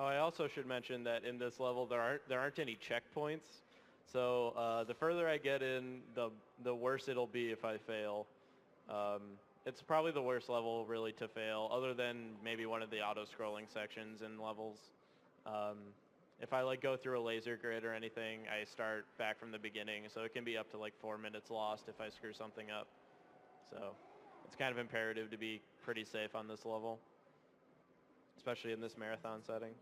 Oh, I also should mention that in this level there aren't any checkpoints. So the further I get in, the worse it'll be if I fail. It's probably the worst level really to fail, other than maybe one of the auto-scrolling sections in levels. Um, if I like go through a laser grid or anything, I start back from the beginning, so it can be up to like 4 minutes lost if I screw something up. So it's kind of imperative to be pretty safe on this level, especially in this marathon setting.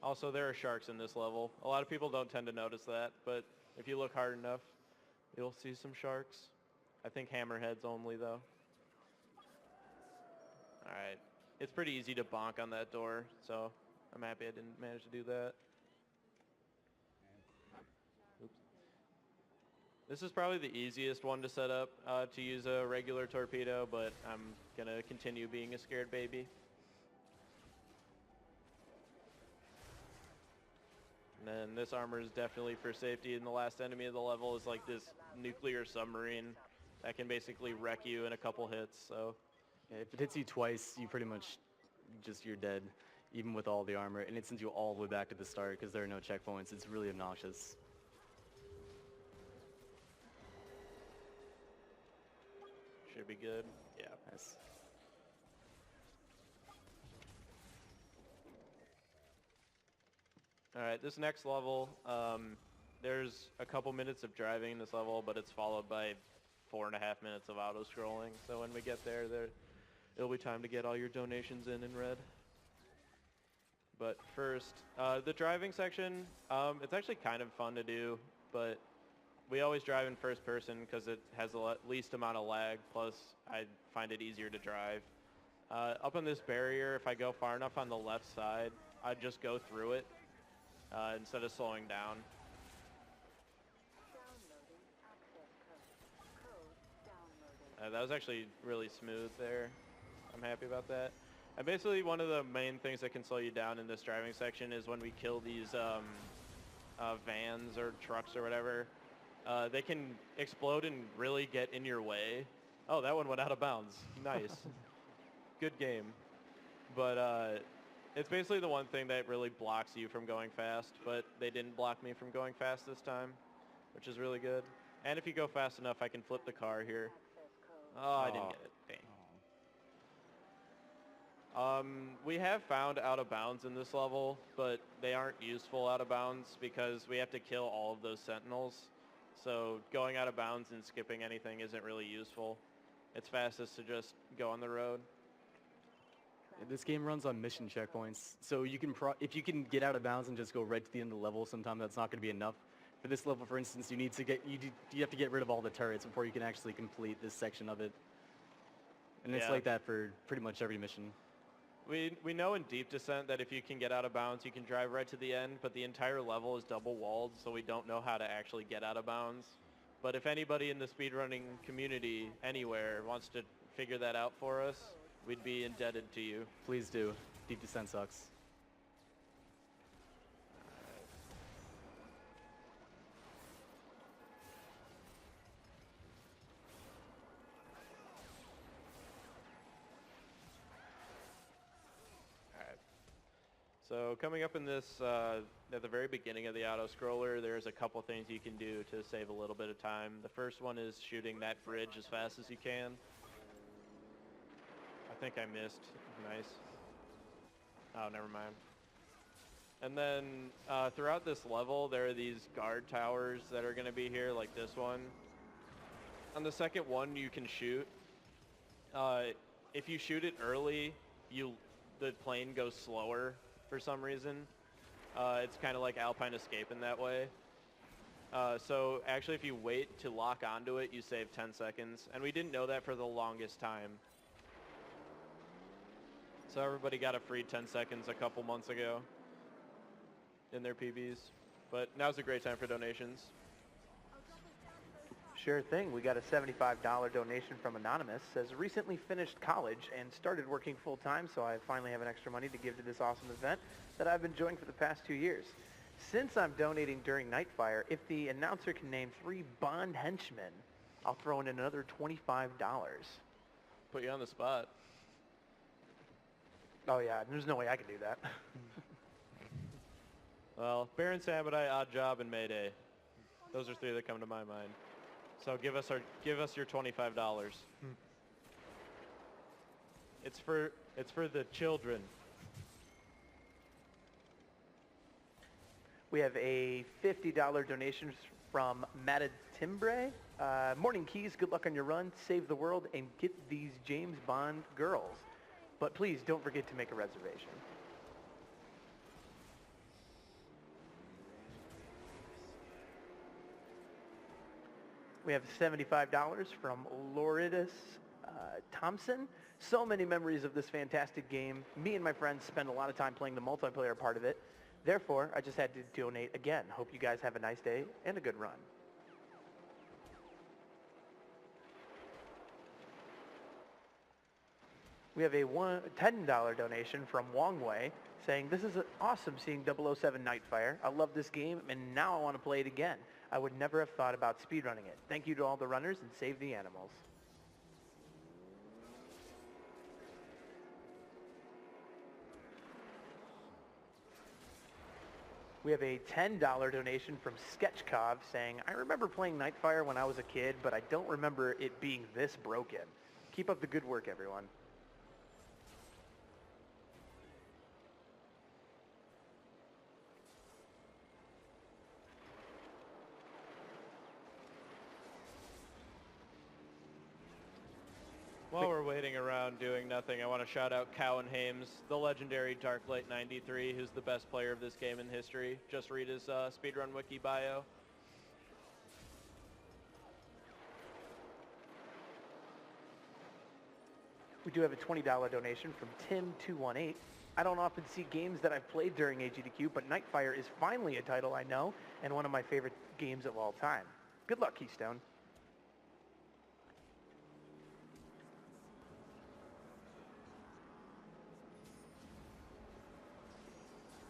Also, there are sharks in this level. A lot of people don't tend to notice that, but if you look hard enough, you'll see some sharks. I think hammerheads only, though. All right. It's pretty easy to bonk on that door, so I'm happy I didn't manage to do that. Oops. This is probably the easiest one to set up to use a regular torpedo, but I'm going to continue being a scared baby. And then this armor is definitely for safety, and the last enemy of the level is like this nuclear submarine that can basically wreck you in a couple hits, so... Yeah, if it hits you twice, you pretty much you're dead, even with all the armor, and it sends you all the way back to the start because there are no checkpoints. It's really obnoxious. Should be good. Yeah. Nice. All right, this next level, there's a couple minutes of driving in this level, but it's followed by 4.5 minutes of auto-scrolling. So when we get there, it'll be time to get all your donations in red. But first, the driving section, it's actually kind of fun to do, but we always drive in first person because it has the least amount of lag, plus I find it easier to drive. Up on this barrier, if I go far enough on the left side, I just go through it instead of slowing down. That was actually really smooth there. I'm happy about that. And basically one of the main things that can slow you down in this driving section is when we kill these vans or trucks or whatever. They can explode and really get in your way. Oh, that one went out of bounds. Nice. Good game. But it's basically the one thing that really blocks you from going fast, but they didn't block me from going fast this time, which is really good. And if you go fast enough, I can flip the car here. Oh, I didn't get it. Dang. We have found out of bounds in this level, but they aren't useful out of bounds because we have to kill all of those sentinels. So going out of bounds and skipping anything isn't really useful. It's fastest to just go on the road. This game runs on mission checkpoints, so you can if you can get out of bounds and just go right to the end of the level, sometimes that's not going to be enough. For this level, for instance, you have to get rid of all the turrets before you can actually complete this section of it. And it's like that for pretty much every mission. We know in Deep Descent that if you can get out of bounds, you can drive right to the end, but the entire level is double walled, so we don't know how to actually get out of bounds. But if anybody in the speedrunning community anywhere wants to figure that out for us, we'd be indebted to you. Please do. Deep Descent sucks. So coming up in this, at the very beginning of the auto-scroller, there's a couple things you can do to save a little bit of time. The first one is shooting that bridge as fast as you can. I think I missed. Nice. Oh, never mind. And then throughout this level, there are these guard towers that are going to be here, like this one. On the second one, you can shoot. If you shoot it early, the plane goes slower for some reason. It's kind of like Alpine Escape in that way. So actually, if you wait to lock onto it, you save 10 seconds. And we didn't know that for the longest time. So everybody got a free 10 seconds a couple months ago in their PBs. But now's a great time for donations. Sure thing. We got a $75 donation from Anonymous. Says, recently finished college and started working full-time, so I finally have an extra money to give to this awesome event that I've been enjoying for the past 2 years. Since I'm donating during Nightfire, if the announcer can name 3 Bond henchmen, I'll throw in another $25. Put you on the spot. Oh yeah, there's no way I can do that. Well, Baron Samedi, Odd Job, and Mayday. Those are 3 that come to my mind. So give us your $25. It's for the children. We have a $50 donation from Matatimbre. Morning Keys, good luck on your run. Save the world and get these James Bond girls. But please don't forget to make a reservation. We have $75 from Loridus Thompson. So many memories of this fantastic game. Me and my friends spend a lot of time playing the multiplayer part of it. Therefore, I just had to donate again. Hope you guys have a nice day and a good run. We have a $10 donation from Wong Wei saying, this is awesome seeing 007 Nightfire. I love this game and now I want to play it again. I would never have thought about speedrunning it. Thank you to all the runners and save the animals. We have a $10 donation from Sketchkov saying, I remember playing Nightfire when I was a kid, but I don't remember it being this broken. Keep up the good work, everyone. While we're waiting around doing nothing, I want to shout out Cowan Hames, the legendary Darklight 93, who's the best player of this game in history. Just read his speedrun wiki bio. We do have a $20 donation from Tim218. I don't often see games that I've played during AGDQ, but Nightfire is finally a title I know and one of my favorite games of all time. Good luck, Keystone.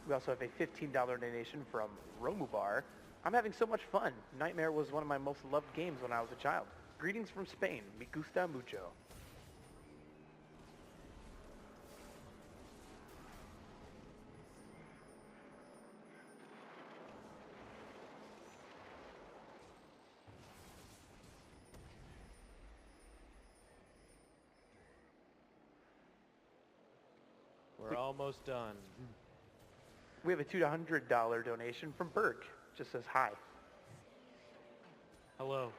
We also have a $15 donation from Romubar. I'm having so much fun. Nightmare was one of my most loved games when I was a child. Greetings from Spain. Me gusta mucho. We're almost done. We have a $200 donation from Berg. Just says hi. Hello.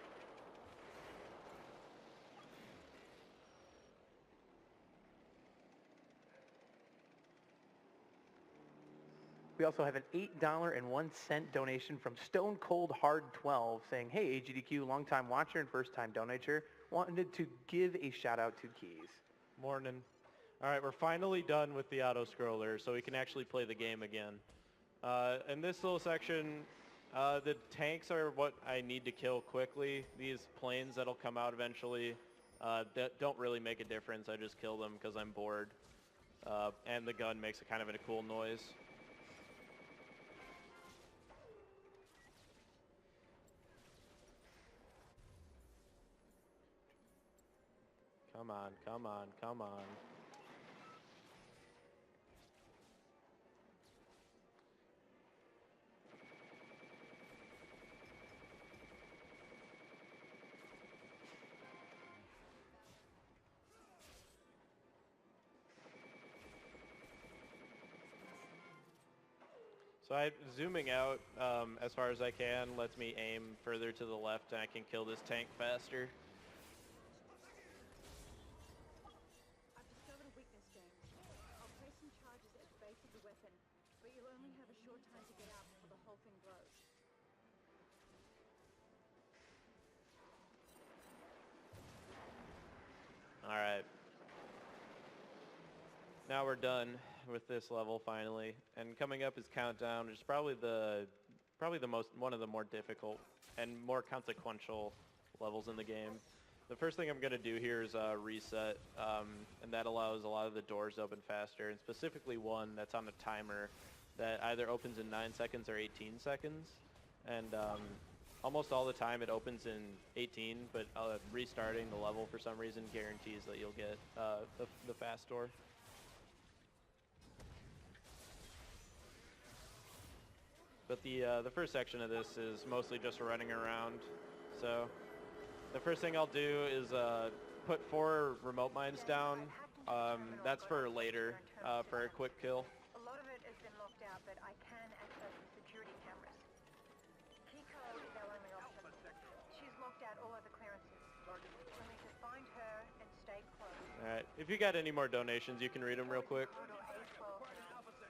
We also have an $8.01 donation from Stone Cold Hard 12 saying, hey, AGDQ, longtime watcher and first-time donator, wanted to give a shout-out to Keys. Morning. All right, we're finally done with the auto-scroller, so we can actually play the game again. In this little section, the tanks are what I need to kill quickly. These planes that'll come out eventually that don't really make a difference. I just kill them because I'm bored. And the gun makes a kind of a cool noise. Come on, come on, come on. So zooming out as far as I can lets me aim further to the left and I can kill this tank faster. I've discovered a weakness, James. I'll place some charges at the base of the weapon, but you'll only have a short time to get out before the whole thing blows. All right. Now we're done with this level finally. And coming up is Countdown, which is probably the probably one of the more difficult and more consequential levels in the game. The first thing I'm going to do here is reset, and that allows a lot of the doors to open faster, and specifically one that's on a timer that either opens in 9 seconds or 18 seconds. And almost all the time it opens in 18, but restarting the level for some reason guarantees that you'll get the fast door. But the first section of this is mostly just running around. So the first thing I'll do is put 4 remote mines down. That's for later, for a quick kill. A lot of it has been locked out, but I can access the security cameras. Kiko is our only option. She's locked out all other clearances. We'll need to find her and stay close. All right, if you got any more donations, you can read them real quick.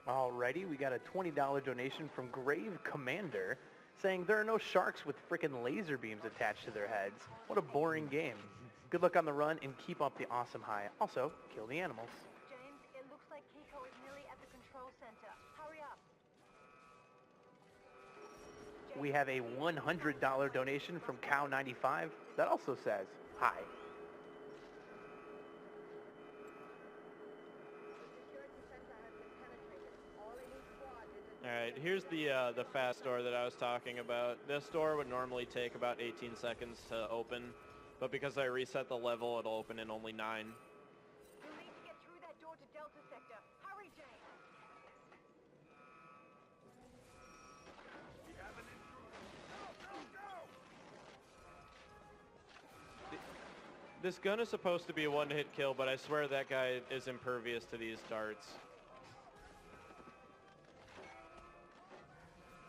Alrighty, we got a $20 donation from Grave Commander saying there are no sharks with frickin' laser beams attached to their heads. What a boring game. Good luck on the run and keep up the awesome high. Also, kill the animals. James, it looks like Kiko is nearly at the control center. Hurry up. We have a $100 donation from Cow95 that also says hi. All right, here's the fast door that I was talking about. This door would normally take about 18 seconds to open, but because I reset the level, it'll open in only 9. You'll need to get through that door to Delta Sector. Hurry, James. This gun is supposed to be a one-hit kill, but I swear that guy is impervious to these darts.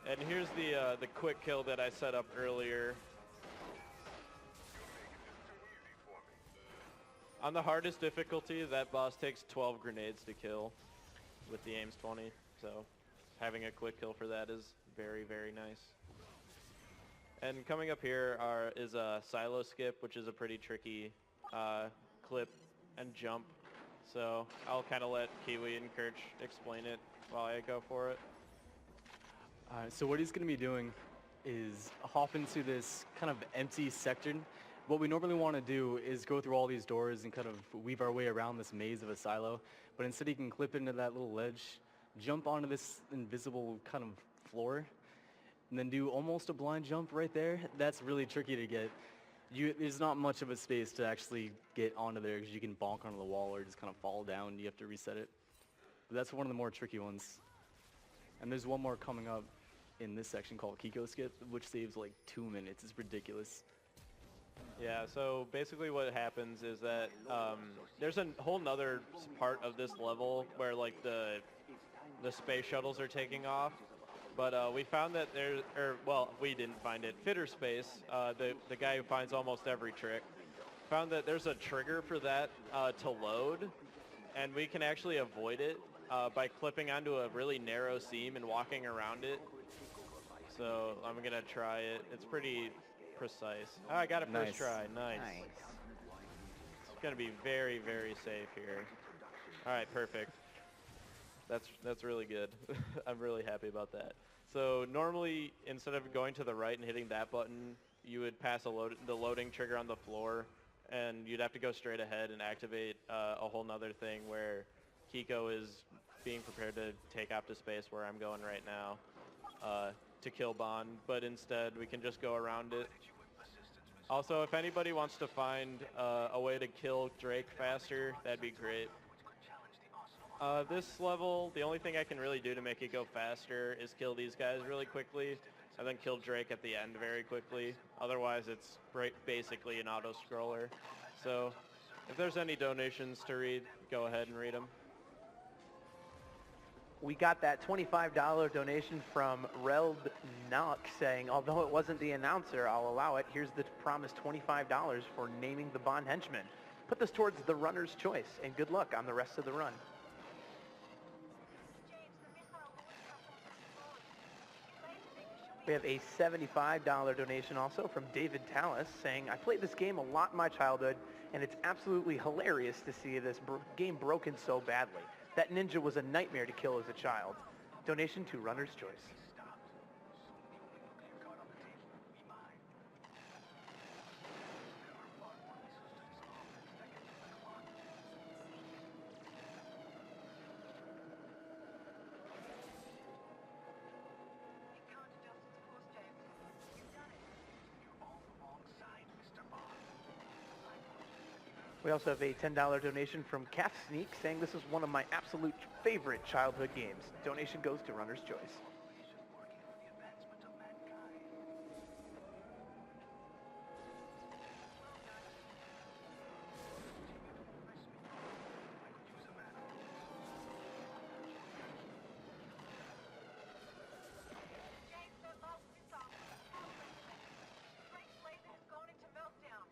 And here's the quick kill that I set up earlier. On the hardest difficulty, that boss takes 12 grenades to kill with the Ames 20. So having a quick kill for that is very, very nice. And coming up here is a silo skip, which is a pretty tricky clip and jump. So I'll kind of let Kiwi and Kirch explain it while I go for it. So what he's going to be doing is hop into this kind of empty section. What we normally want to do is go through all these doors and kind of weave our way around this maze of a silo, but instead he can clip into that little ledge, jump onto this invisible kind of floor, and then do almost a blind jump right there. That's really tricky to get. There's not much of a space to actually get onto there because you can bonk onto the wall or just kind of fall down. You have to reset it. But that's one of the more tricky ones. And there's one more coming up in this section called Kiko Skip, which saves like 2 minutes. It's ridiculous. Yeah, so basically what happens is that there's a whole nother part of this level where like the space shuttles are taking off, but we found that we didn't find it. Fitter Space, the guy who finds almost every trick, found that there's a trigger for that to load, and we can actually avoid it by clipping onto a really narrow seam and walking around it. So I'm gonna try it. It's pretty precise. Oh, I got it first try. Nice. It's gonna be very, very safe here. All right, perfect. That's really good. I'm really happy about that. So normally, instead of going to the right and hitting that button, you would pass the loading trigger on the floor, and you'd have to go straight ahead and activate a whole nother thing where Kiko is being prepared to take off to space where I'm going right now to kill Bond, but instead we can just go around it. Also, if anybody wants to find a way to kill Drake faster, that'd be great. This level, the only thing I can really do to make it go faster is kill these guys really quickly, and then kill Drake at the end very quickly. Otherwise, it's basically an auto-scroller. So, if there's any donations to read, go ahead and read them. We got that $25 donation from Reld Nalk saying, although it wasn't the announcer, I'll allow it. Here's the promised $25 for naming the Bond henchman. Put this towards the runner's choice, and good luck on the rest of the run. We have a $75 donation also from David Tallis saying, I played this game a lot in my childhood, and it's absolutely hilarious to see this game broken so badly. That ninja was a nightmare to kill as a child. Donation to Runner's Choice. We also have a $10 donation from Calf Sneak saying this is one of my absolute favorite childhood games. Donation goes to Runner's Choice. James, that last missile was a power placement. Drake's laser has gone into meltdown.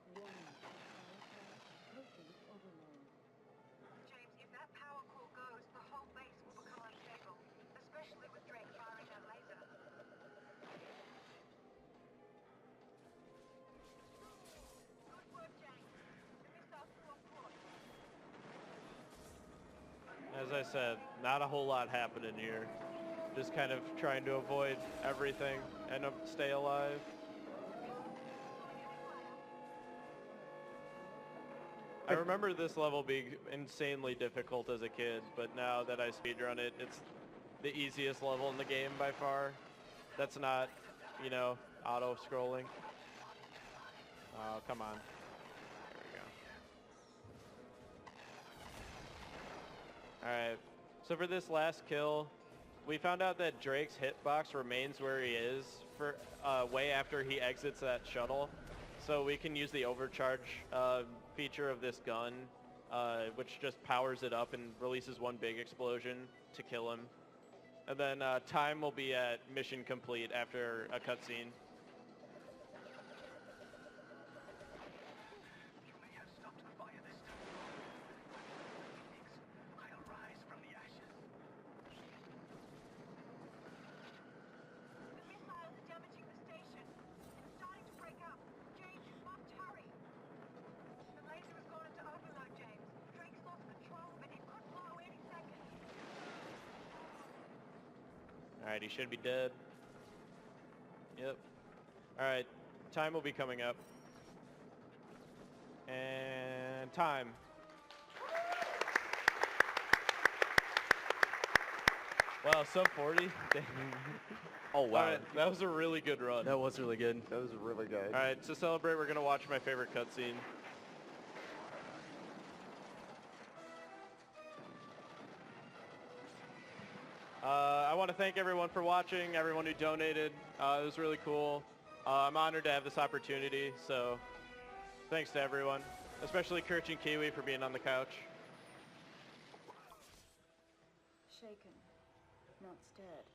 James, if that power core goes, the whole base will become unstable, especially with Drake firing that laser. Good work, James. The missile's still on course. As I said, not a whole lot happening here. Just kind of trying to avoid everything and stay alive. I remember this level being insanely difficult as a kid, but now that I speedrun it, it's the easiest level in the game by far. That's not, you know, auto-scrolling. Oh, come on. There we go. Alright, so for this last kill, we found out that Drake's hitbox remains where he is for way after he exits that shuttle. So we can use the overcharge feature of this gun, which just powers it up and releases one big explosion to kill him. And then time will be at mission complete after a cutscene. The missiles are damaging the station. It's starting to break up. James, you must hurry. The laser has gone into overload, James. Drake's lost control of it. It could blow any second. Alright, he should be dead. Yep. Alright, time will be coming up. And time. Wow, sub 40? Oh, wow. Alright, that was a really good run. That was really good. That was really good. Alright, to celebrate, we're going to watch my favorite cutscene. I want to thank everyone for watching, everyone who donated. It was really cool. I'm honored to have this opportunity, so thanks to everyone, especially Kirch and Kiwi for being on the couch. Shaken, not stirred.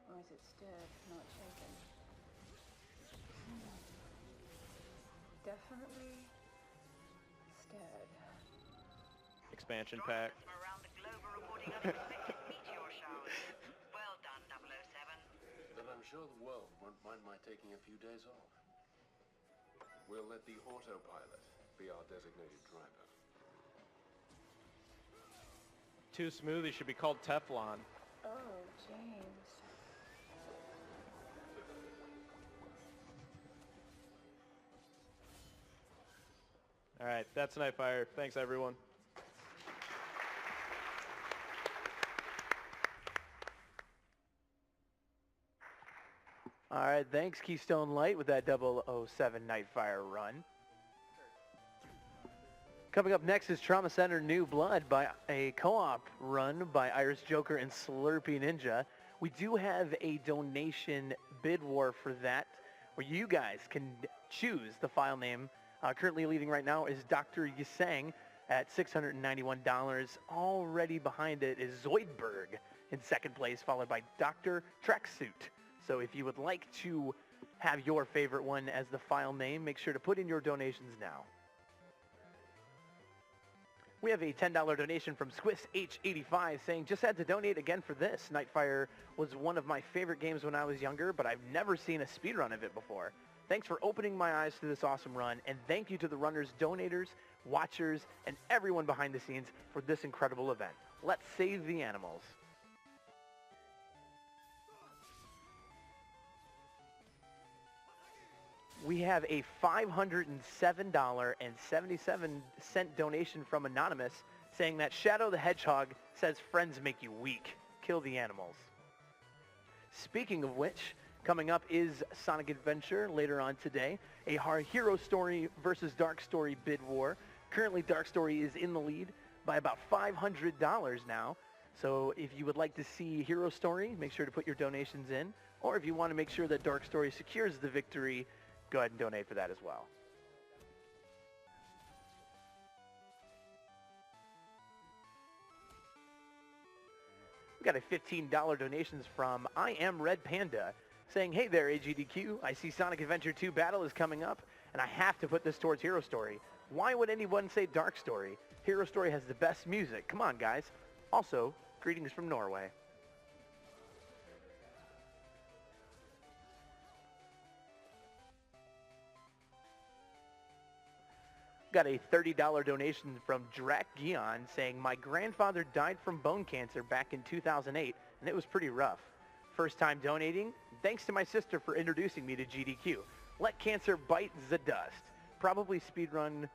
Or is it stirred, not shaken? Definitely stirred. Expansion pack. From around the globe are reporting unexpected meteor showers. Well done, 007. But I'm sure the world won't mind my taking a few days off. We'll let the autopilot be our designated driver. Too smooth, he should be called Teflon. Oh, James. Alright, that's Nightfire. Thanks, everyone. All right, thanks Keystone Light with that 007 Nightfire run. Coming up next is Trauma Center New Blood by a co-op run by Iris Joker and Slurpee Ninja. We do have a donation bid war for that, where you guys can choose the file name. Currently leading right now is Dr. Yisang at $691. Already behind it is Zoidberg in second place, followed by Dr. Tracksuit. So if you would like to have your favorite one as the file name, make sure to put in your donations now. We have a $10 donation from SquishH85 saying, just had to donate again for this. Nightfire was one of my favorite games when I was younger, but I've never seen a speedrun of it before. Thanks for opening my eyes to this awesome run, and thank you to the runners, donators, watchers, and everyone behind the scenes for this incredible event. Let's save the animals. We have a $507.77 donation from Anonymous saying that Shadow the Hedgehog says friends make you weak. Kill the animals. Speaking of which, Coming up is Sonic Adventure later on today, a Hero Story versus Dark Story bid war. Currently, Dark Story is in the lead by about $500 now. So if you would like to see Hero Story, make sure to put your donations in. Or if you want to make sure that Dark Story secures the victory, go ahead and donate for that as well. We got a $15 donations from I Am Red Panda saying, hey there, AGDQ. I see Sonic Adventure 2 Battle is coming up, and I have to put this towards Hero Story. Why would anyone say Dark Story? Hero Story has the best music. Come on, guys. Also, greetings from Norway. Got a $30 donation from Drac Gion saying, my grandfather died from bone cancer back in 2008, and it was pretty rough. First time donating, thanks to my sister for introducing me to GDQ. Let cancer bite the dust. Probably speedrun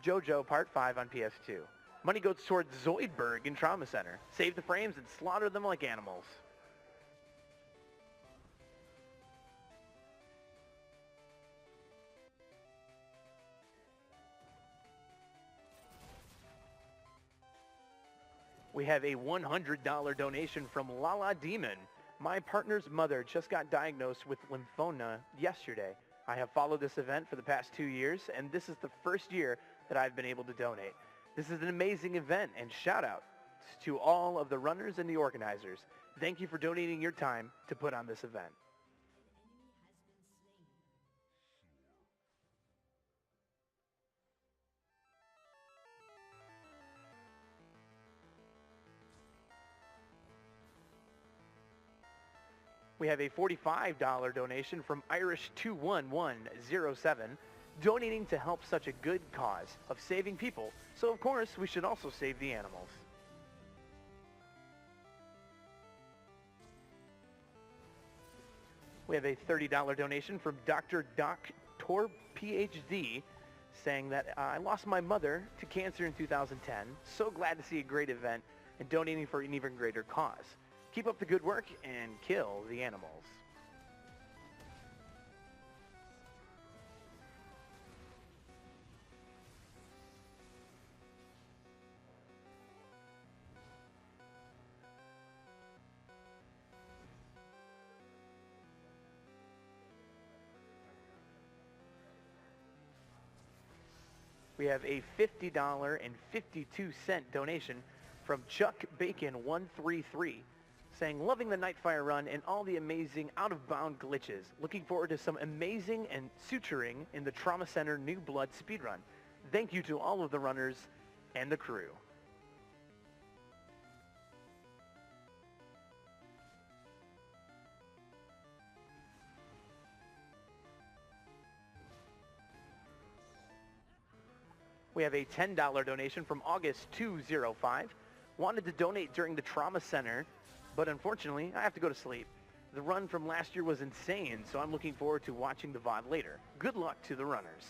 JoJo Part 5 on PS2. Money goes towards Zoidberg in Trauma Center. Save the frames and slaughter them like animals. We have a $100 donation from Lala Demon. My partner's mother just got diagnosed with lymphoma yesterday. I have followed this event for the past 2 years, and this is the first year that I've been able to donate. This is an amazing event, and shout out to all of the runners and the organizers. Thank you for donating your time to put on this event. We have a $45 donation from Irish21107, donating to help such a good cause of saving people. So of course, we should also save the animals. We have a $30 donation from Dr. Doc Tor PhD, saying that I lost my mother to cancer in 2010. So glad to see a great event and donating for an even greater cause. Keep up the good work and kill the animals. We have a $50.52 donation from Chuck Bacon 133. Saying, loving the Nightfire run and all the amazing out-of-bound glitches. Looking forward to some amazing and suturing in the Trauma Center New Blood speedrun. Thank you to all of the runners and the crew. We have a $10 donation from August205. Wanted to donate during the Trauma Center, but unfortunately, I have to go to sleep. The run from last year was insane, so I'm looking forward to watching the VOD later. Good luck to the runners.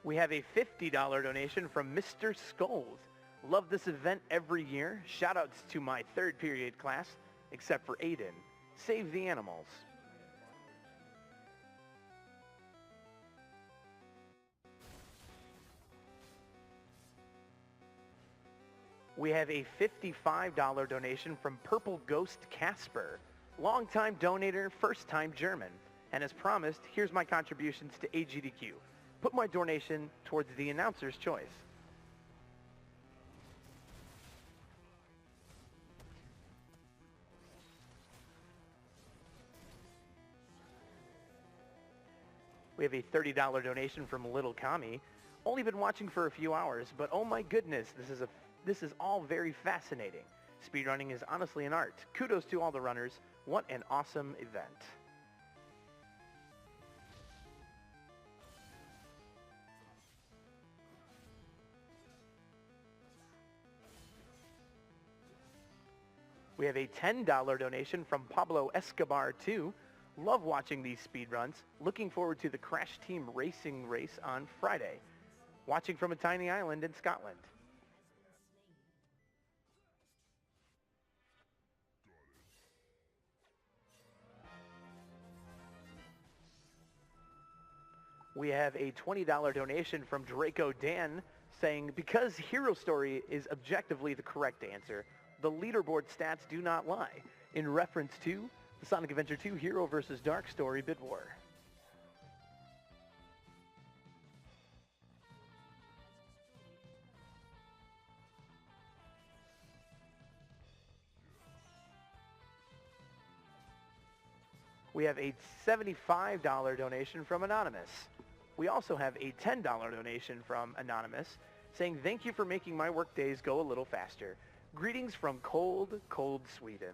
We have a $50 donation from Mr. Skulls. Love this event every year. Shoutouts to my third period class, except for Aiden. Save the animals. We have a $55 donation from Purple Ghost Casper. Longtime donator, first time German. And as promised, here's my contributions to AGDQ. Put my donation towards the announcer's choice. We have a $30 donation from Little Kami. Only been watching for a few hours, but oh my goodness, this is all very fascinating. Speedrunning is honestly an art. Kudos to all the runners. What an awesome event. We have a $10 donation from Pablo Escobar 2. Love watching these speed runs. Looking forward to the Crash Team Racing race on Friday. Watching from a tiny island in Scotland. We have a $20 donation from Draco Dan saying, because Hero Story is objectively the correct answer, the leaderboard stats do not lie, in reference to the Sonic Adventure 2 Hero vs. Dark Story Bid War. We have a $75 donation from Anonymous. We also have a $10 donation from Anonymous saying, thank you for making my work days go a little faster. Greetings from cold, cold Sweden.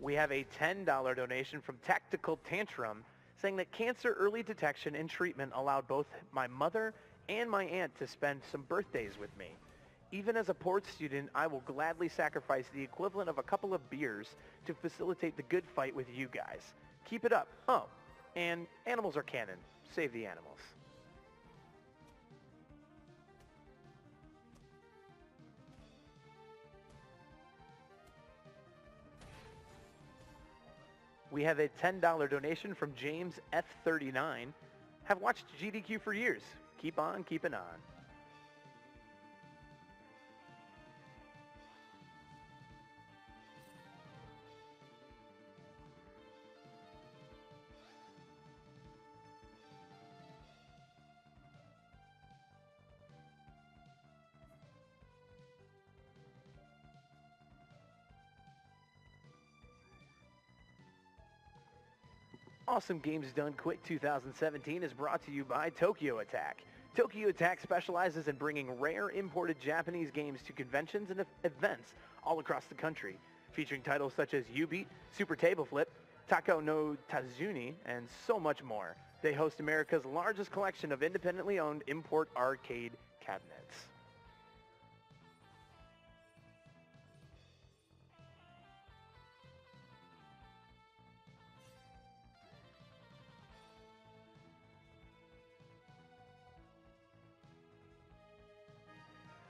We have a $10 donation from Tactical Tantrum saying that cancer early detection and treatment allowed both my mother and my aunt to spend some birthdays with me. Even as a port student, I will gladly sacrifice the equivalent of a couple of beers to facilitate the good fight with you guys. Keep it up. Oh, and animals are canon. Save the animals. We have a $10 donation from James F39. Have watched GDQ for years. Keep on keeping on. Awesome Games Done Quick 2017 is brought to you by Tokyo Attack. Tokyo Attack specializes in bringing rare imported Japanese games to conventions and events all across the country, featuring titles such as U-Beat, Super Table Flip, Tako no Tazuni, and so much more. They host America's largest collection of independently owned import arcade cabinets.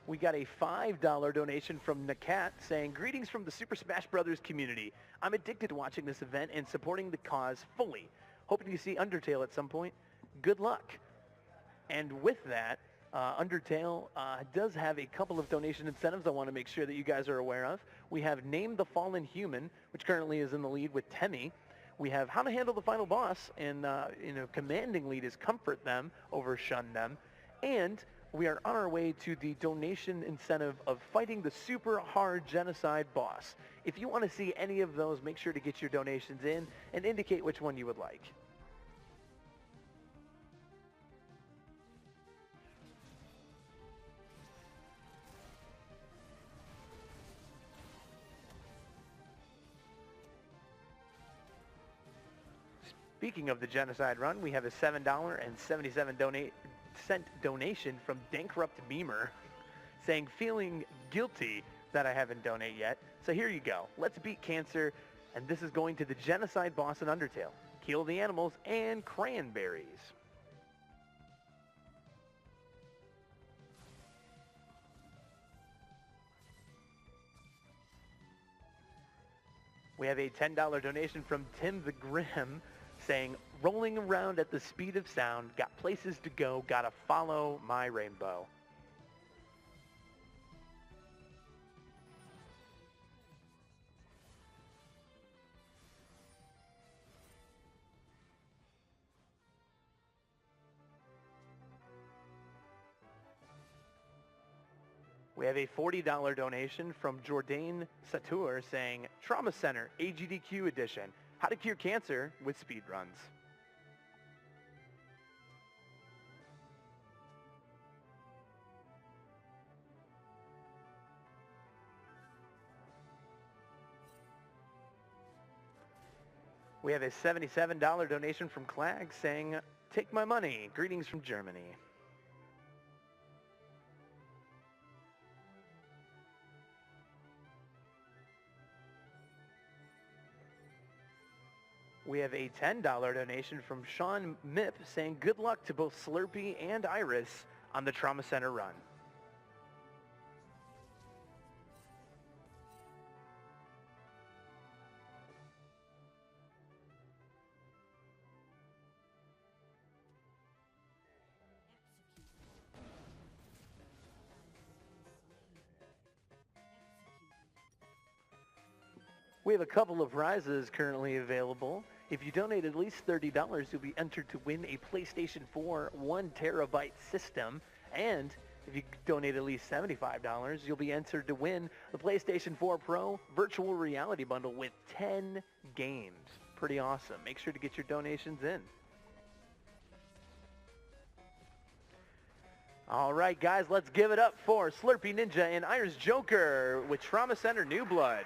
We got a $5 donation from Nakat saying, greetings from the Super Smash Brothers community. I'm addicted to watching this event and supporting the cause fully. Hoping to see Undertale at some point. Good luck. And with that, Undertale does have a couple of donation incentives I want to make sure that you guys are aware of. We have Name the Fallen Human, which currently is in the lead with Temmie. We have How to Handle the Final Boss, and commanding lead is Comfort Them over Shun Them. And we are on our way to the donation incentive of fighting the super hard genocide boss. If you want to see any of those, make sure to get your donations in and indicate which one you would like. Speaking of the genocide run, we have a $7.77 donation from Dankrupt Beamer saying, feeling guilty that I haven't donated yet. So here you go. Let's beat cancer. And this is going to the genocide boss in Undertale. Kill the animals and cranberries. We have a $10 donation from Tim the Grim saying, rolling around at the speed of sound, got places to go, gotta follow my rainbow. We have a $40 donation from Jordan Satur saying, Trauma Center, AGDQ edition, how to cure cancer with speedruns. We have a $77 donation from Clag saying, "Take my money. Greetings from Germany." We have a $10 donation from Sean Mipp saying, "Good luck to both Slurpee and Iris on the Trauma Center run." We have a couple of prizes currently available. If you donate at least $30, you'll be entered to win a PlayStation 4 1 terabyte system. And if you donate at least $75, you'll be entered to win the PlayStation 4 Pro Virtual Reality Bundle with 10 games. Pretty awesome. Make sure to get your donations in. All right, guys, let's give it up for Slurpee Ninja and Iris Joker with Trauma Center New Blood.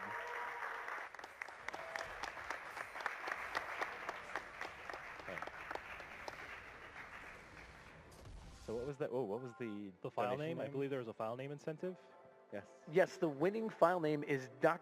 So what was that? Oh, what was the The file donation name? I believe there was a file name incentive. Yes. Yes, the winning file name is Dr.